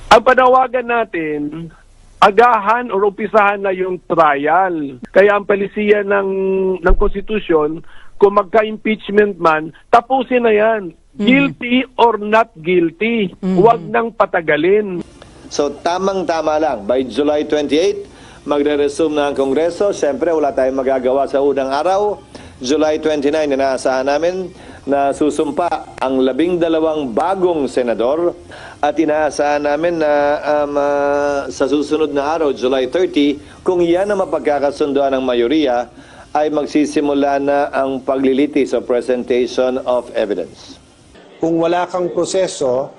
Ang panawagan natin, agahan o umpisahan na yung trial. Kaya ang palisiya ng konstitusyon, kung magka-impeachment man, tapusin na yan. Guilty or not guilty. Huwag nang patagalin. So tamang-tama lang, by July 28, magre-resume na ang Kongreso. Siyempre, wala tayong magagawa sa unang araw. July 29, inaasahan namin na susumpa ang 12 bagong senador at inaasahan namin na sa susunod na araw, July 30, kung yan ang mapagkakasunduan ng mayoriya, ay magsisimula na ang paglilitis o presentation of evidence. Kung wala kang proseso,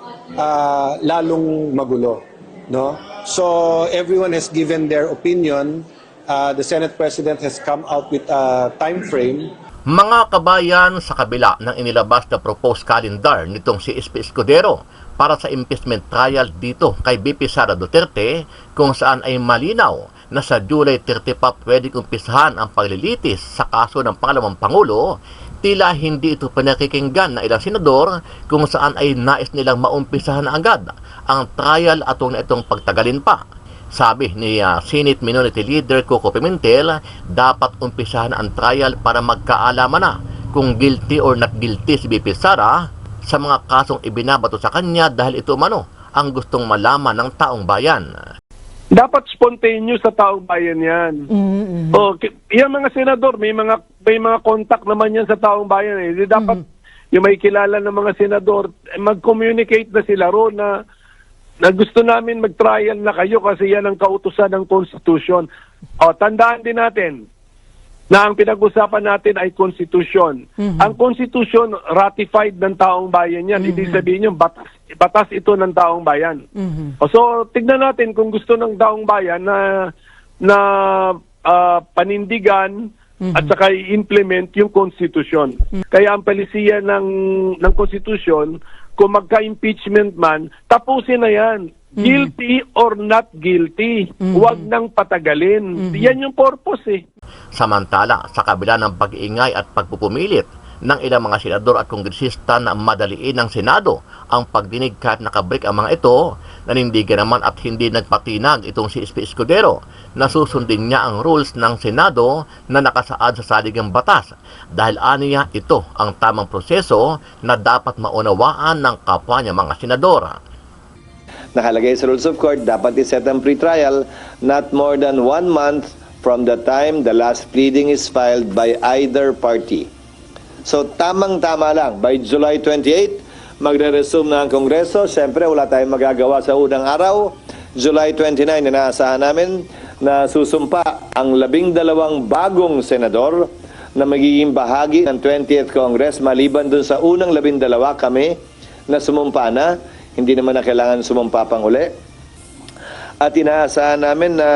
lalong magulo, no? So everyone has given their opinion. The Senate President has come out with a time frame. Mga kabayan, sa kabila ng inilabas na proposed calendar nitong si SP Escudero para sa impeachment trial dito kay BP Sara Duterte, kung saan ay malinaw na sa July 30 pa pwedeng umpisahan ang paglilitis sa kaso ng pangalawang Pangulo, tila hindi ito pinakikinggan ng ilang senador, kung saan ay nais nilang maumpisahan na agad ang trial at huwag na itong pagtagalin pa. Sabi ni Senate Minority Leader Coco Pimentel, dapat umpisahan ang trial para magkaalaman na kung guilty or not guilty si BP Sara sa mga kasong ibinabato sa kanya dahil ito umano ang gustong malaman ng taong bayan. Dapat spontaneous sa taong bayan yan. Yung mga senador, may mga contact naman yan sa taong bayan. Dapat yung may kilala ng mga senador, mag-communicate na sila ro na gusto namin mag-trial na kayo kasi yan ang kautusan ng Constitution. Tandaan din natin na ang pinag-usapan natin ay Constitution. Ang Constitution ratified ng taong bayan yan. Hindi sabihin yung batas ito ng taong bayan. So, tignan natin kung gusto ng taong bayan na panindigan at saka i-implement yung Constitution. Kaya ang palisiya ng Constitution, kung magka-impeachment man, tapusin na yan. Guilty or not guilty. Huwag nang patagalin. Yan yung purpose eh. Samantala, sa kabila ng pag-iingay at pagpupumilit ng ilang mga senador at kongresista na madaliin ng Senado ang pagdinig kahit nakabreak ang mga ito, nanindigan naman at hindi nagpatinag itong si SP Escudero na susundin niya ang rules ng Senado na nakasaad sa saligang batas dahil aniya ito ang tamang proseso na dapat maunawaan ng kapwa niya mga senador. Nakalagay sa Rules of Court, dapat iset ang pre-trial not more than 1 month from the time the last pleading is filed by either party. So tamang-tama lang, by July 28, magre-resume na ang Kongreso. Siyempre, wala tayong magagawa sa unang araw. July 29, inaasahan namin na susumpa ang 12 bagong senador na magiging bahagi ng 20th Congress. Maliban dun sa unang 12 kami na sumumpa na, hindi naman na kailangan sumumpa pang uli. At inaasahan namin na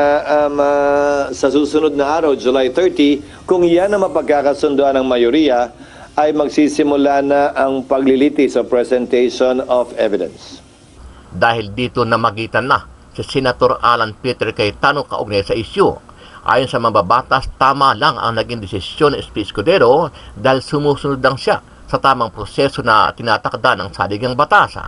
sa susunod na araw, July 30, kung yan ang mapagkakasunduan ng mayoriya, ay magsisimula na ang paglilitis o presentation of evidence. Dahil dito namagitan na si Senator Alan Peter Cayetano kaugnay sa isyu. Ayon sa mababatas, tama lang ang naging desisyon ni SP Escudero dahil sumusunod lang siya sa tamang proseso na tinatakda ng saligang batas.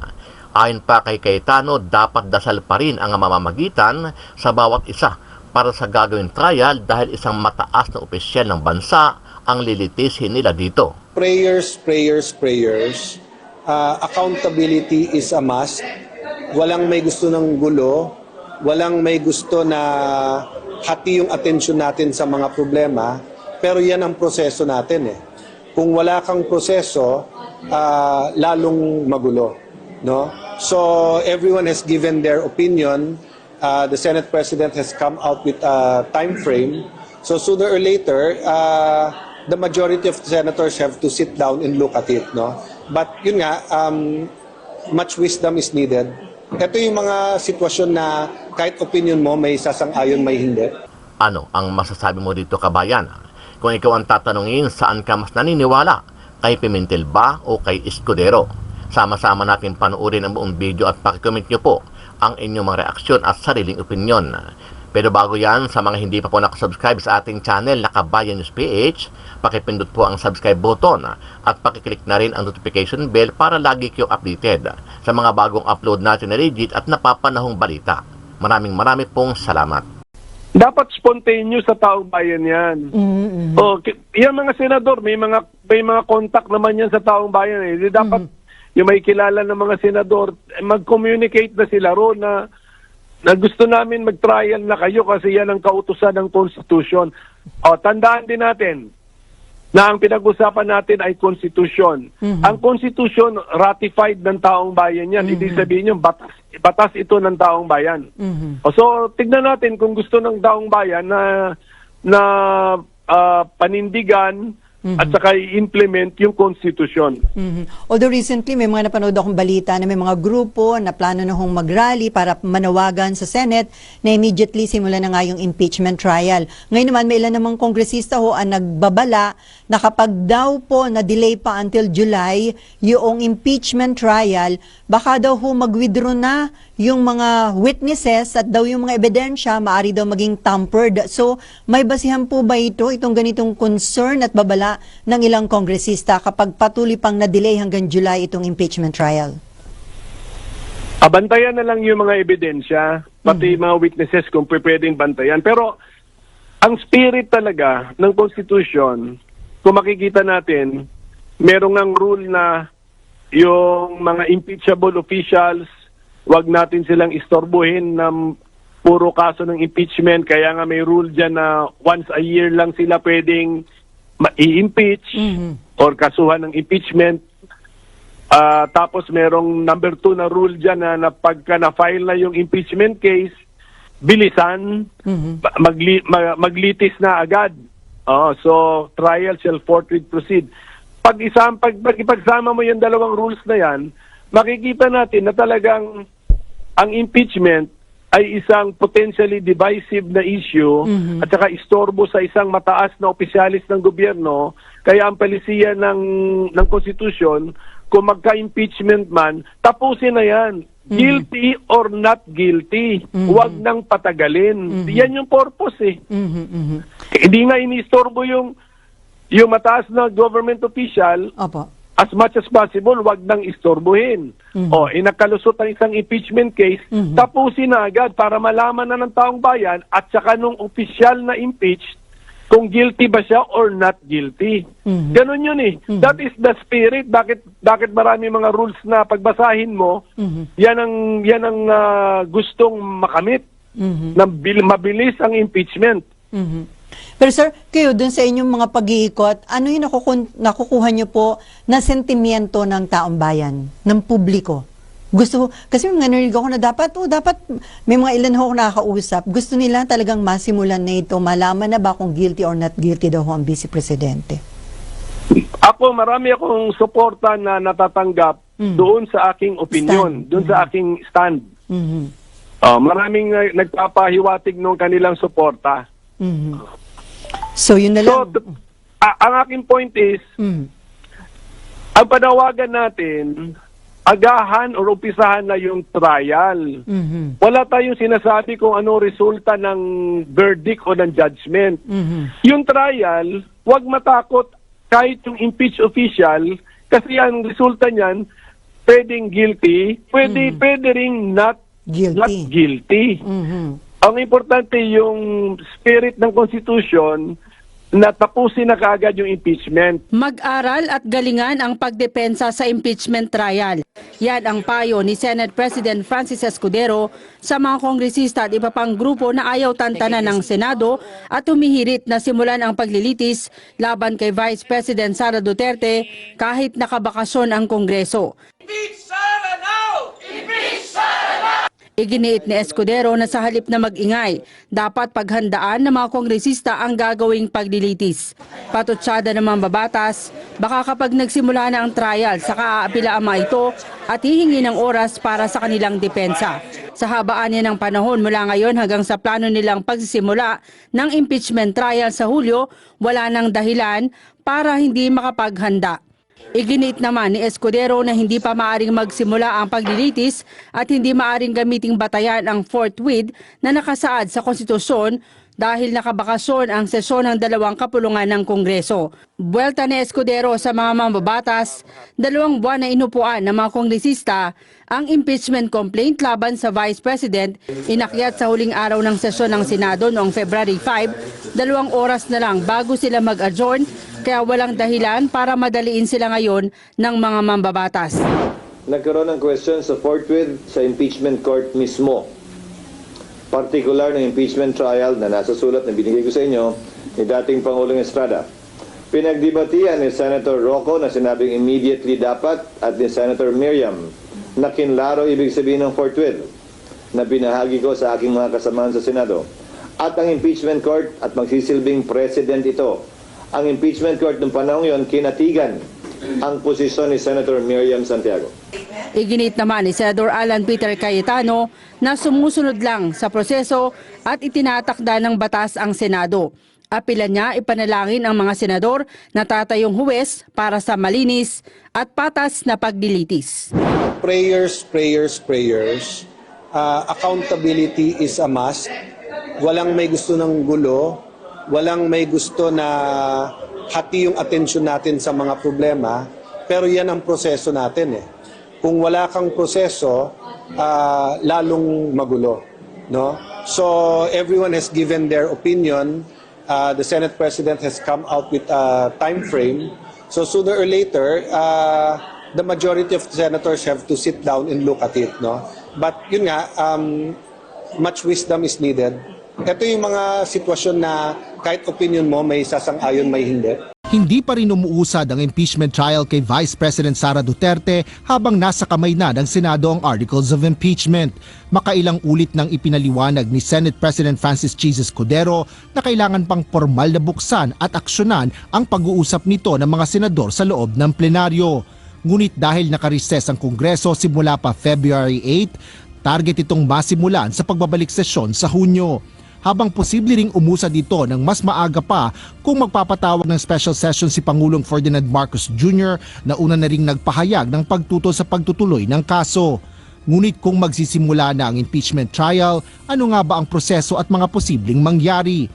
Ayon pa kay Cayetano, dapat dasal pa rin ang mamamagitan sa bawat isa para sa gagawing trial dahil isang mataas na opisyal ng bansa ang lilitisin nila dito. Prayers, prayers, prayers. Accountability is a must. Walang may gusto ng gulo. Walang may gusto na hati yung atensyon natin sa mga problema. Pero yan ang proseso natin eh. Kung wala kang proseso, lalong magulo. No? So everyone has given their opinion. The Senate President has come out with a time frame. So sooner or later, the majority of the senators have to sit down and look at it, no? But yun nga, much wisdom is needed. Ito yung mga sitwasyon na kahit opinion mo, may sasang-ayon, may hindi. Ano ang masasabi mo dito, kabayan? Kung ikaw ang tatanungin, saan ka mas naniniwala? Kay Pimentel ba o kay Escudero? Sama-sama natin panuorin ang buong video at pakicomment nyo po ang inyong mga reaksyon at sariling opinyon. Pero bago yan, sa mga hindi pa po nakasubscribe sa ating channel na Kabayan News PH, pakipindot po ang subscribe button at pakiclick na rin ang notification bell para lagi kayong updated sa mga bagong upload natin na legit at napapanahong balita. Maraming pong salamat. Dapat spontaneous sa taong bayan yan. Yung mga senador, may mga contact naman yan sa taong bayan. Dapat yung may kilala ng mga senador, mag-communicate na sila ron na gusto namin mag-trial na kayo kasi yan ang kautusan ng Constitution. Tandaan din natin na ang pinag-usapan natin ay Constitution. Ang Constitution ratified ng taong bayan yan. Ibig sabihin yung batas ito ng taong bayan. So tignan natin kung gusto ng taong bayan na panindigan at saka i-implement yung Constitution. Although recently may mga napanood akong balita na may mga grupo na plano na hong mag-rally para manawagan sa Senate na immediately simula na nga yung impeachment trial. Ngayon naman may ilan namang kongresista ho ang nagbabala na kapag daw po na-delay pa until July yung impeachment trial, baka daw ho mag-withdraw na yung mga witnesses at daw yung mga ebidensya maaari daw maging tampered. So may basihan po ba itong ganitong concern at babala ng ilang kongresista kapag patuloy pang na-delay hanggang July itong impeachment trial? Bantayan na lang yung mga ebidensya, pati mga witnesses kung pwedeng bantayan. Pero ang spirit talaga ng Constitution, kung makikita natin, merong ng rule na yung mga impeachable officials, wag natin silang istorbohin ng puro kaso ng impeachment. Kaya nga may rule dyan na once a year lang sila pwedeng i-impeach or kasuhan ng impeachment. Tapos merong number 2 na rule dyan na pagka na-file na yung impeachment case, bilisan, maglitis na agad. So trial shall forthwith proceed. Pag ipagsama mo yung dalawang rules na yan, makikita natin na talagang ang impeachment ay isang potentially divisive na issue at saka istorbo sa isang mataas na opisyalis ng gobyerno. Kaya ang palisiya ng Constitution, kung magka-impeachment man, tapusin na yan. Guilty or not guilty. Huwag nang patagalin. Yan yung purpose eh. Hindi nga iniistorbo yung mataas na government official. Opo. As much as possible, wag nang istorbohin. Inakalusot ang isang impeachment case, tapusin na agad para malaman na ng taong bayan at saka nung official na impeached kung guilty ba siya or not guilty. Ganun yun eh. That is the spirit. Bakit marami mga rules na pagbasahin mo, yan ang gustong makamit. Na mabilis ang impeachment. Pero sir, kayo dun sa inyong mga pag-iikot, ano yung nakukuha nyo po na sentimiento ng taong bayan, ng publiko? Kasi narinig ako na dapat may mga ilan ho nakakausap, gusto nila talagang masimulan na ito, malaman na ba kung guilty or not guilty daw ho ang Vice Presidente? Marami akong suporta na natatanggap doon sa aking opinion, doon sa aking stand. Maraming nagpapahiwatig ng kanilang suporta. So yun na lang. So, ang aking point is, ang panawagan natin, agahan o umpisahan na yung trial. Wala tayong sinasabi kung ano resulta ng verdict o ng judgment. Yung trial, wag matakot kahit yung impeached official kasi ang resulta niyan, pwedeng guilty, pwede ring not guilty. Ang importante yung spirit ng Constitution na tapusin na kaagad yung impeachment. Mag-aral at galingan ang pagdepensa sa impeachment trial. Yan ang payo ni Senate President Francis Escudero sa mga kongresista at iba pang grupo na ayaw tantanan ng Senado at humihirit na simulan ang paglilitis laban kay Vice President Sara Duterte kahit nakabakasyon ang Kongreso. Iginiit ni Escudero na sa halip na mag-ingay, dapat paghandaan ng mga kongresista ang gagawing paglilitis. Patutsada ng mga babatas, baka kapag nagsimula na ang trial, saka aapila ang mga ito at hihingi ng oras para sa kanilang depensa. Sa habaan niya ng panahon mula ngayon hanggang sa plano nilang pagsisimula ng impeachment trial sa Hulyo, wala nang dahilan para hindi makapaghanda. Iginit naman ni Escudero na hindi pa maaring magsimula ang paglilitis at hindi maaring gamiting batayan ang forthwith na nakasaad sa konstitusyon dahil nakabakasyon ang sesyon ng dalawang kapulungan ng Kongreso. Buwelta ni Escudero sa mga mambabatas, 2 buwan na inupuan ng mga kongresista ang impeachment complaint laban sa Vice President, inakyat sa huling araw ng sesyon ng Senado noong February 5, 2 oras na lang bago sila mag-adjourn, kaya walang dahilan para madaliin sila ngayon ng mga mambabatas. Nagkaroon ng question sa forthwith sa impeachment court mismo. Particular ng impeachment trial na nasa sulat na binigay ko sa inyo ni dating Pangulong Estrada. Pinagdebatihan ni Senator Rocco na sinabing immediately dapat at ni Senator Miriam na kinlaro ibig sabihin ng forthwith na binahagi ko sa aking mga kasamahan sa Senado. At ang impeachment court at magsisilbing president ito. Ang impeachment court ng panahon yon kinatigan ang posisyon ni Senator Miriam Santiago. Iginit naman ni Senador Alan Peter Cayetano na sumusunod lang sa proseso at itinatakda ng batas ang Senado. Apila niya ipanalangin ang mga senador na tatayong huwes para sa malinis at patas na paglilitis. Prayers, prayers, prayers. Accountability is a must. Walang may gusto ng gulo. Walang may gusto na hati yung atensyon natin sa mga problema. Pero yan ang proseso natin eh. Kung wala kang proseso, lalong magulo. No? So everyone has given their opinion. The Senate President has come out with a time frame. So sooner or later, the majority of senators have to sit down and look at it. No? But yun nga, much wisdom is needed. Ito yung mga sitwasyon na kahit opinion mo, may sasang-ayon, may hindi. Hindi pa rin umuusad ang impeachment trial kay Vice President Sara Duterte habang nasa kamay na ng Senado ang Articles of Impeachment. Makailang ulit nang ipinaliwanag ni Senate President Francis Chis Escudero na kailangan pang formal na buksan at aksyonan ang pag-uusap nito ng mga senador sa loob ng plenaryo. Ngunit dahil nakareses ang Kongreso simula pa February 8, target itong masimulan sa pagbabalik sesyon sa Hunyo. Habang posible ring umusad dito ng mas maaga pa kung magpapatawag ng special session si Pangulong Ferdinand Marcos Jr. na una na ring nagpahayag ng pagtutol sa pagtutuloy ng kaso. Ngunit kung magsisimula na ang impeachment trial, ano nga ba ang proseso at mga posibleng mangyari?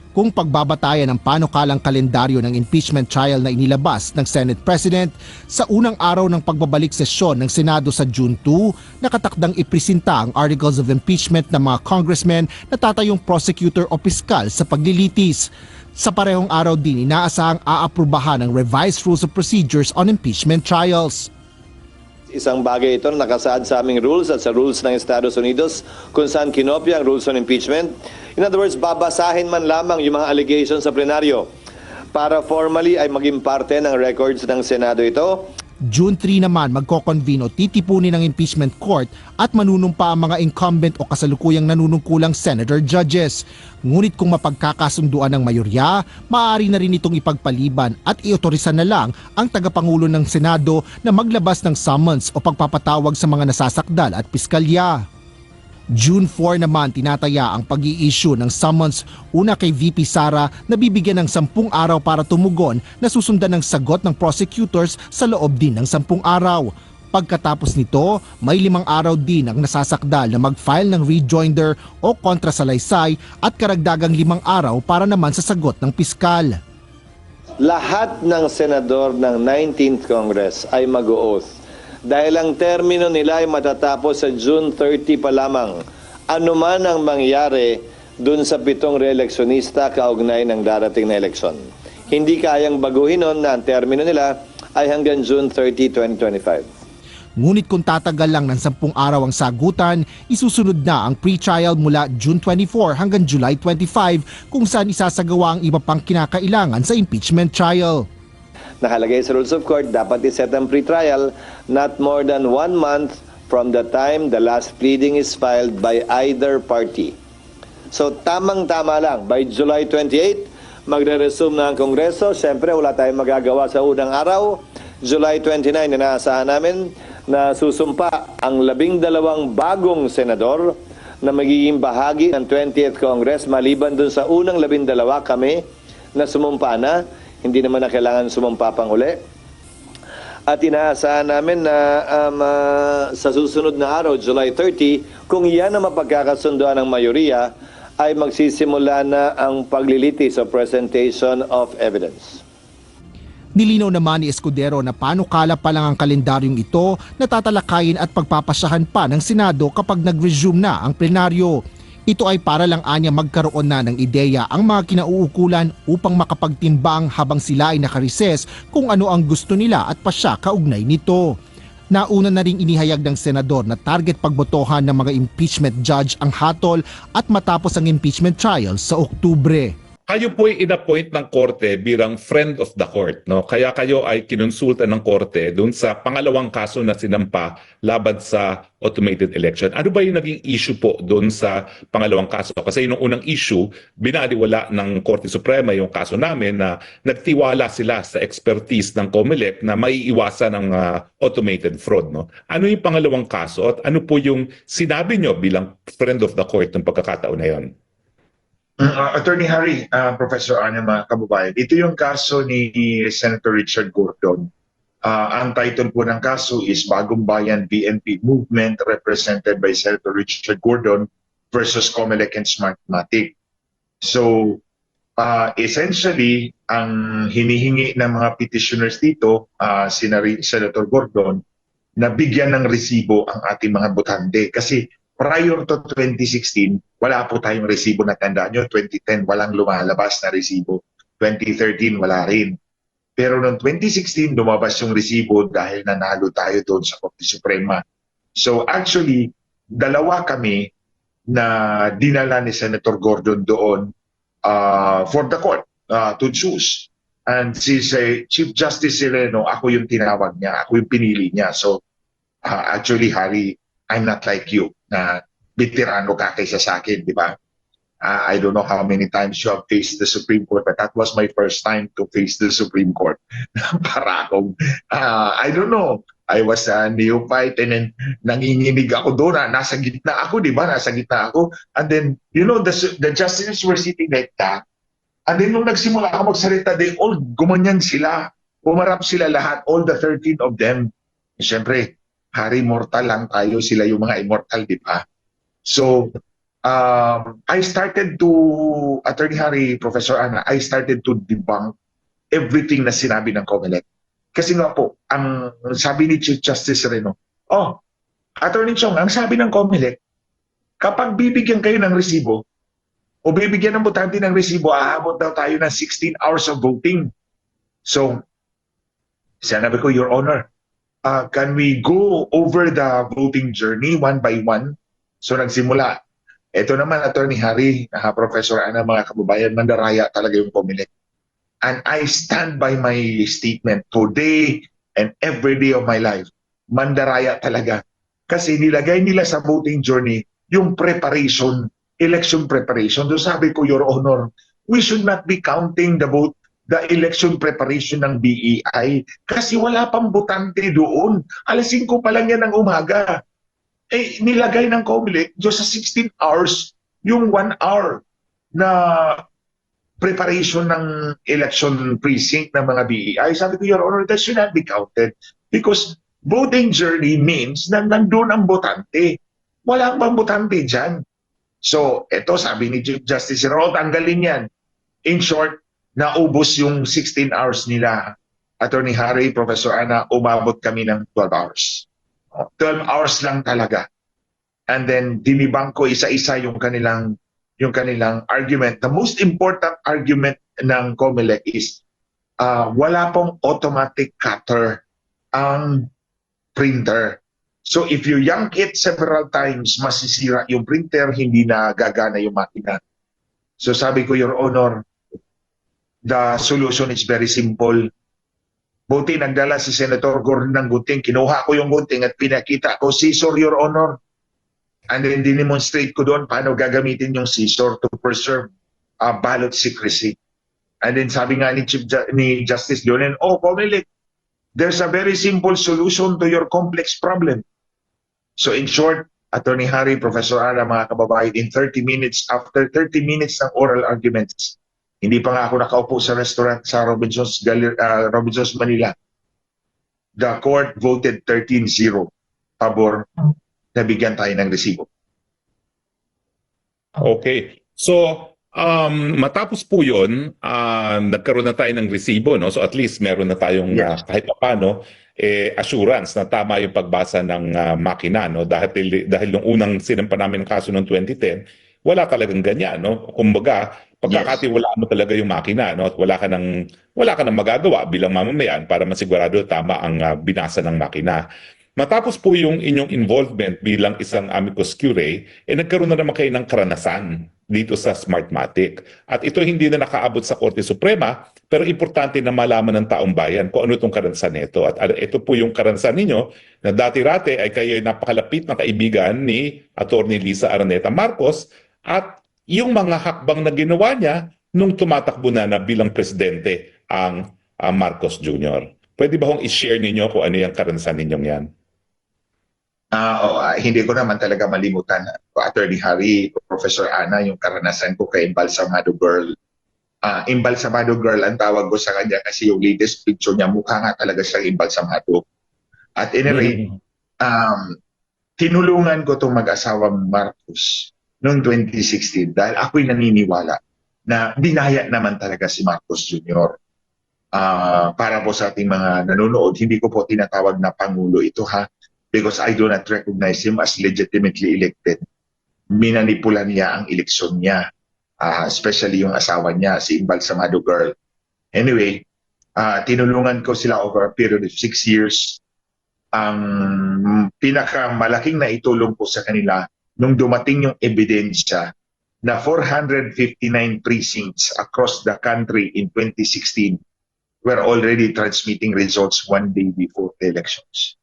Kung pagbabatayan ng panukalang kalendaryo ng impeachment trial na inilabas ng Senate President, sa unang araw ng pagbabalik sesyon ng Senado sa June 2, nakatakdang ipresenta ang Articles of Impeachment ng mga congressmen na tatayong prosecutor o piskal sa paglilitis. Sa parehong araw din, inaasahang aaprubahan ang revised rules of procedures on impeachment trials. Isang bagay ito na nakasaad sa aming rules at sa rules ng Estados Unidos kung saan kinopya ang rules on impeachment. In other words, babasahin man lamang yung mga allegations sa plenaryo para formally ay maging parte ng records ng Senado ito. June 3 naman magkoconvene o titipunin ng impeachment court at manunumpa ang mga incumbent o kasalukuyang nanunungkulang senator judges. Ngunit kung mapagkakasunduan ng mayorya, maaari na rin itong ipagpaliban at iotorisan na lang ang tagapangulo ng Senado na maglabas ng summons o pagpapatawag sa mga nasasakdal at piskalya. June 4 naman tinataya ang pag-i-issue ng summons una kay VP Sara na bibigyan ng 10 araw para tumugon na susundan ng sagot ng prosecutors sa loob din ng 10 araw. Pagkatapos nito, may 5 araw din ang nasasakdal na mag-file ng rejoinder o kontrasalaysay at karagdagang 5 araw para naman sa sagot ng piskal. Lahat ng senador ng 19th Congress ay mag-o-oath. Dahil ang termino nila ay matatapos sa June 30 pa lamang. Ano man ang mangyari dun sa 7 reeleksyonista kaugnay ng darating na eleksyon. Hindi kayang baguhin nun na ang termino nila ay hanggang June 30, 2025. Ngunit kung tatagal lang ng 10 araw ang sagutan, isusunod na ang pre-trial mula June 24 hanggang July 25 kung saan isasagawa ang iba pang kinakailangan sa impeachment trial. Nakalagay sa Rules of Court, dapat iset ang pre-trial not more than 1 month from the time the last pleading is filed by either party. So tamang-tama lang, by July 28, magre-resume na ang Kongreso. Siyempre, wala tayong magagawa sa unang araw. July 29, inaasahan namin na susumpa ang 12 bagong senador na magiging bahagi ng 20th Congress maliban dun sa unang 12 kami na sumumpa na. Hindi naman na kailangan sumumpa pang uli. At inaasahan namin na sa susunod na araw, July 30, kung yan ang mapagkakasunduan ng mayoriya, ay magsisimula na ang paglilitis o presentation of evidence. Nilinaw naman ni Escudero na panukala pa lang ang kalendaryong ito na tatalakayin at pagpapasyahan pa ng Senado kapag nag-resume na ang plenaryo. Ito ay para lang anya magkaroon na ng ideya ang mga kinauukulan upang makapagtimbang habang sila ay nakarises kung ano ang gusto nila at pasya kaugnay nito. Nauna na ring inihayag ng senador na target pagbotohan ng mga impeachment judge ang hatol at matapos ang impeachment trial sa Oktubre. Kayo po ay inappoint ng korte bilang friend of the court, no? Kaya kayo ay kinonsulta ng korte doon sa pangalawang kaso na sinampa laban sa automated election. Ano ba yung naging issue po doon sa pangalawang kaso? Kasi yung unang issue, binaliwala ng Korte Suprema yung kaso namin na nagtiwala sila sa expertise ng COMELEC na maiiwasan ng automated fraud, no? Ano yung pangalawang kaso at ano po yung sinabi nyo bilang friend of the court ng pagkakataon na yun? Attorney Harry, Professor Ana, mga kababayan, ito yung kaso ni Senator Richard Gordon. Ang title po ng kaso is Bagong Bayan BNP Movement represented by Senator Richard Gordon versus COMELEC and Smartmatic. So, essentially, ang hinihingi ng mga petitioners dito, Senator Gordon, na bigyan ng resibo ang ating mga botante. Kasi prior to 2016, wala po tayong resibo na tandaan nyo. 2010, walang lumalabas na resibo. 2013, wala rin. Pero noong 2016, lumabas yung resibo dahil nanalo tayo doon sa Korte Suprema. So actually, dalawa kami na dinala ni Senator Gordon doon for the court to choose. And si Chief Justice Sereno, ako yung tinawag niya, ako yung pinili niya. So actually, Harry, I'm not like you na veterano ka kaysa sa akin, di ba? I don't know how many times you have faced the Supreme Court, but that was my first time to face the Supreme Court. Para akong, I don't know, I was a neophyte and then nanginginig ako doon. Nasa gitna ako, di ba? Nasa gitna ako. And then, you know, the justices were sitting like that. And then nung nagsimula ako magsalita, they all gumanyan sila. Pumarap sila lahat, all the 13 of them. Siyempre, Harry, mortal lang tayo, sila yung mga immortal, di ba? So, I started to, Attorney Harry, Professor Ana, I started to debunk everything na sinabi ng COMELEC. Kasi nga po, ang sabi ni Chief Justice Sereno, Attorney Chong, ang sabi ng COMELEC, kapag bibigyan kayo ng resibo, o bibigyan ng botante ng resibo, aabot daw tayo ng 16 hours of voting. So, sinabi ko, Your Honor, can we go over the voting journey one by one? So nagsimula. Ito naman, Attorney Harry, Professor Ana, mga kababayan, mandaraya talaga yung COMELEC. And I stand by my statement today and every day of my life. Mandaraya talaga. Kasi nilagay nila sa voting journey yung preparation, election preparation. So sabi ko, Your Honor, we should not be counting the vote, the election preparation ng BEI kasi wala pang botante doon. Alas 5 pa lang yan ng umaga. Nilagay ng COMELEC just sa 16 hours yung 1 hour na preparation ng election precinct ng mga BEI. Sabi ko, Your Honor, that should not be counted because voting journey means na nandun ang botante. Wala pang botante dyan. So, ito sabi ni Chief Justice Sereno, tanggalin yan. In short, naubos yung 16 hours nila. Attorney Harry, Professor Ana, umabot kami ng 12 hours. 12 hours lang talaga. And then, dinibang ko isa-isa yung kanilang argument. The most important argument ng COMELEC is wala pong automatic cutter ang printer. So if you yank it several times, masisira yung printer, hindi na gagana yung makina. So sabi ko, Your Honor, the solution is very simple. Buti nagdala si Senator Gordon ng gunting. Kinuha ko yung gunting at pinakita ko, scissor, Your Honor. And then dinemonstrate ko doon paano gagamitin yung scissor to preserve ballot secrecy. And then sabi nga ni Justice Leonen, COMELEC, there's a very simple solution to your complex problem. So in short, Attorney Harry, Professor Ana, mga kababayan, in 30 minutes, after 30 minutes ng oral arguments, hindi pa nga ako nakaupo sa restaurant sa Robinson's Manila. the court voted 13-0 pabor na bigyan tayo ng resibo. Okay. So, matapos po yun, nagkaroon na tayo ng resibo, no? So at least meron na tayong Yes. kahit paano assurance na tama yung pagbasa ng makina, no? Dahil nung unang sinampa namin ng kaso noong 2010, wala talagang ganyan, no? Kumbaga, pagkakatiwalaan mo talaga yung makina, no? At wala ka nang magagawa bilang mamamayan para masigurado tama ang binasa ng makina. Matapos po yung inyong involvement bilang isang amicus curiae, nagkaroon na naman kayo ng karanasan dito sa Smartmatic. At ito hindi na nakaabot sa Korte Suprema, pero importante na malaman ng taong bayan kung ano itong karanasan nito. At ito po yung karanasan ninyo na dati-rate ay kayo napakalapit na kaibigan ni Atty. Lisa Araneta Marcos at yung mga hakbang na ginawa niya nung tumatakbo na bilang presidente ang Marcos Jr. Pwede ba hong i-share ninyo kung ano yung karanasan ninyong yan? Hindi ko naman talaga malimutan, Attorney Harry, Professor Ana, yung karanasan ko kay Embalsamado Girl. Embalsamado Girl ang tawag ko sa kanya kasi yung latest picture niya, mukha nga talaga siyang embalsamado. At any rate, tinulungan ko itong mag-asawang Marcos noong 2016 dahil ako'y naniniwala na dinaya naman talaga si Marcos Jr. Para po sa ating mga nanonood, hindi ko po tinatawag na Pangulo ito ha, because I do not recognize him as legitimately elected. Minanipula niya ang eleksyon niya, especially yung asawa niya, si Embalsamado Girl. Anyway, tinulungan ko sila over a period of 6 years. Ang pinakamalaking na itulong ko sa kanila nung dumating yung ebidensya na 459 precincts across the country in 2016 were already transmitting results 1 day before the elections.